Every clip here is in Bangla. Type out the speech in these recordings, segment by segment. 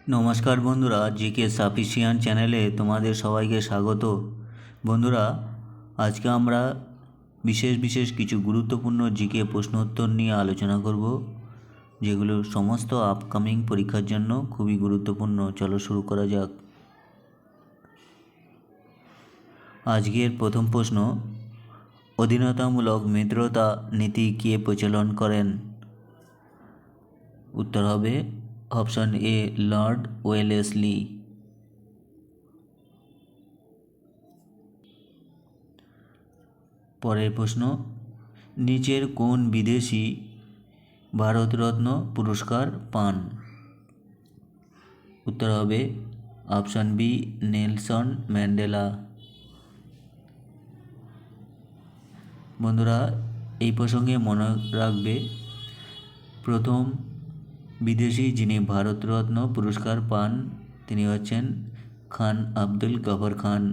নমস্কার বন্ধুরা, জিকে সাফিসিয়েন্ট চ্যানেলে তোমাদের সবাইকে স্বাগত। বন্ধুরা, আজকে আমরা বিশেষ কিছু গুরুত্বপূর্ণ জিকে প্রশ্ন উত্তর নিয়ে আলোচনা করব, যেগুলো সমস্ত আপকামিং পরীক্ষার জন্য খুবই গুরুত্বপূর্ণ। চলো শুরু করা যাক। আজকের প্রথম প্রশ্ন, অধীনতামূলক মিত্রতা নীতি কে প্রচলন করেন? উত্তর হবে অপশন এ, লর্ড ওয়েলেসলি। পরের প্রশ্ন, নিচের কোন বিদেশি ভারতরত্ন পুরস্কার পান? উত্তর হবে অপশন বি, নেলসন ম্যান্ডেলা। বন্ধুরা, এই প্রসঙ্গে মনে রাখবে, প্রথম বিদেশি যিনি ভারতরত্ন পুরস্কার পান তিনি হচ্ছেন খান আব্দুল গফর খান।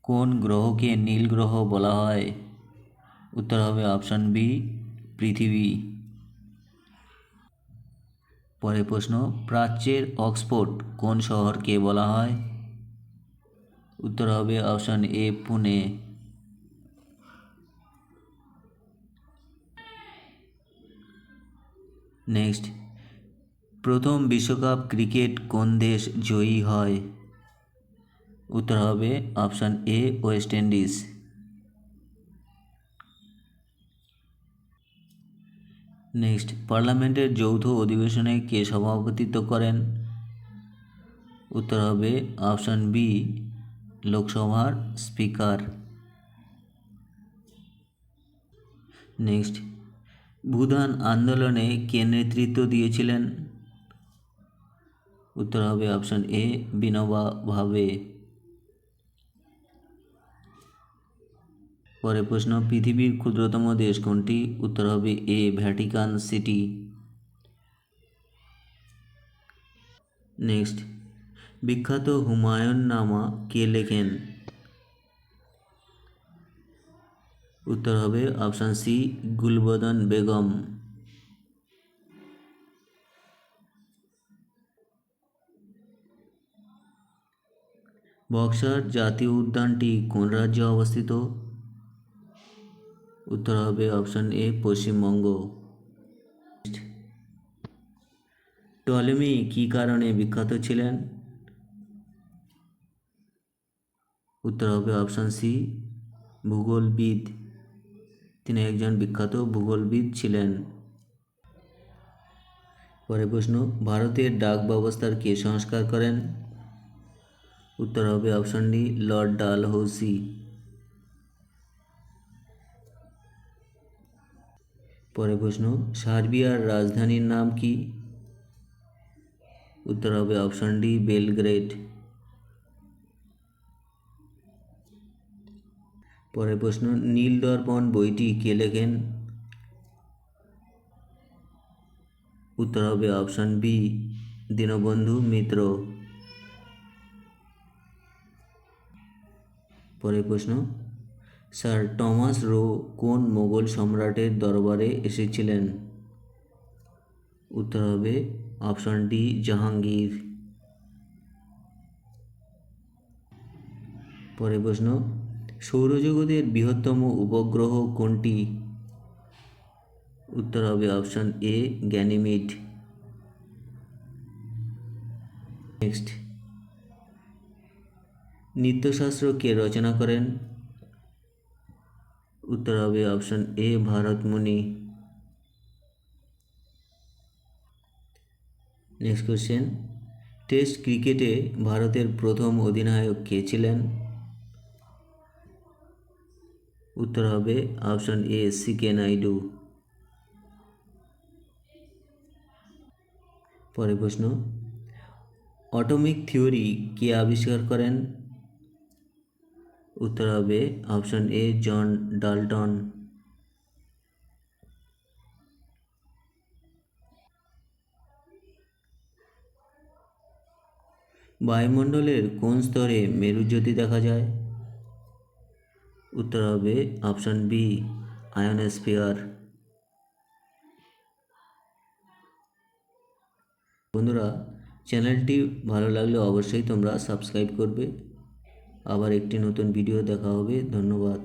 কোন গ্রহকে নীল গ্রহ বলা হয়? উত্তর হবে অপশন বি, পৃথিবী। পরের প্রশ্ন, প্রাচ্যের অক্সফোর্ড কোন শহরকে বলা হয়? উত্তর হবে অপশন এ, পুনে। নেক্সট, প্রথম বিশ্বকাপ ক্রিকেট কোন দেশ জয়ী হয়? উত্তর হবে অপশন এ, ওয়েস্ট ইন্ডিজ। নেক্সট, পার্লামেন্টের যৌথ অধিবেশনে কে সভাপতিত্ব করেন? উত্তর হবে অপশন বি, লোকসভার স্পিকার। নেক্সট, ভূদান আন্দোলনে কে নেতৃত্ব দিয়েছিলেন? উত্তর হবে অপশন এ, বিনোবা ভাবে। পরের প্রশ্ন, পৃথিবীর ক্ষুদ্রতম দেশ কোনটি? উত্তর হবে এ, ভ্যাটিকান সিটি। নেক্সট, বিখ্যাত হুমায়ুন নামা কে লেখেন? উত্তর হবে অপশন সি, গুলবদন বেগম। বক্সার জাতীয় উদ্যানটি কোন রাজ্যে অবস্থিত? উত্তর হবে অপশন এ, পশ্চিমবঙ্গ। টলেমি কী কারণে বিখ্যাত ছিলেন? উত্তর হবে অপশন সি, ভূগোলবিদ। তিনি একজন বিখ্যাত ভূগোলবিদ ছিলেন। পরের প্রশ্ন, ভারতের ডাক ব্যবস্থার কে সংস্কার করেন? উত্তর হবে অপশন ডি, লর্ড ডালহৌসি। পরের প্রশ্ন, সার্বিয়ার রাজধানীর নাম কি? উত্তর হবে অপশন ডি, বেলগ্রেড। পরের প্রশ্ন, নীলদর্পণ বইটি কে লেখেন? উত্তর হবে অপশন বি, দীনবন্ধু মিত্র। পরের প্রশ্ন, স্যার টমাস রো কোন মোগল সম্রাটের দরবারে এসেছিলেন? উত্তর হবে অপশন ডি, জাহাঙ্গীর। পরের প্রশ্ন, সৌরজগতের বৃহত্তম উপগ্রহ কোনটি? উত্তর হবে option A, Ganymede. Next, Natyashastra কে রচনা করেন? উত্তর হবে option A, Bharatmuni. Next question, test ক্রিকেটে ভারতের প্রথম অধিনায়ক কে ছিলেন? উত্তর হবে অপশন এ, সি.কে. নাইডু। পরের প্রশ্ন, অটোমিক থিওরি কে আবিষ্কার করেন? উত্তর হবে অপশন এ, জন ডাল্টন। বায়ুমণ্ডলের কোন স্তরে মেরুজ্যোতি দেখা যায়? উত্তর হবে অপশন বি, আয়োনোস্ফিয়ার। বন্ধুরা, চ্যানেলটি ভালো লাগলে অবশ্যই তোমরা সাবস্ক্রাইব করবে। আবার একটি নতুন ভিডিও দেখা হবে। ধন্যবাদ।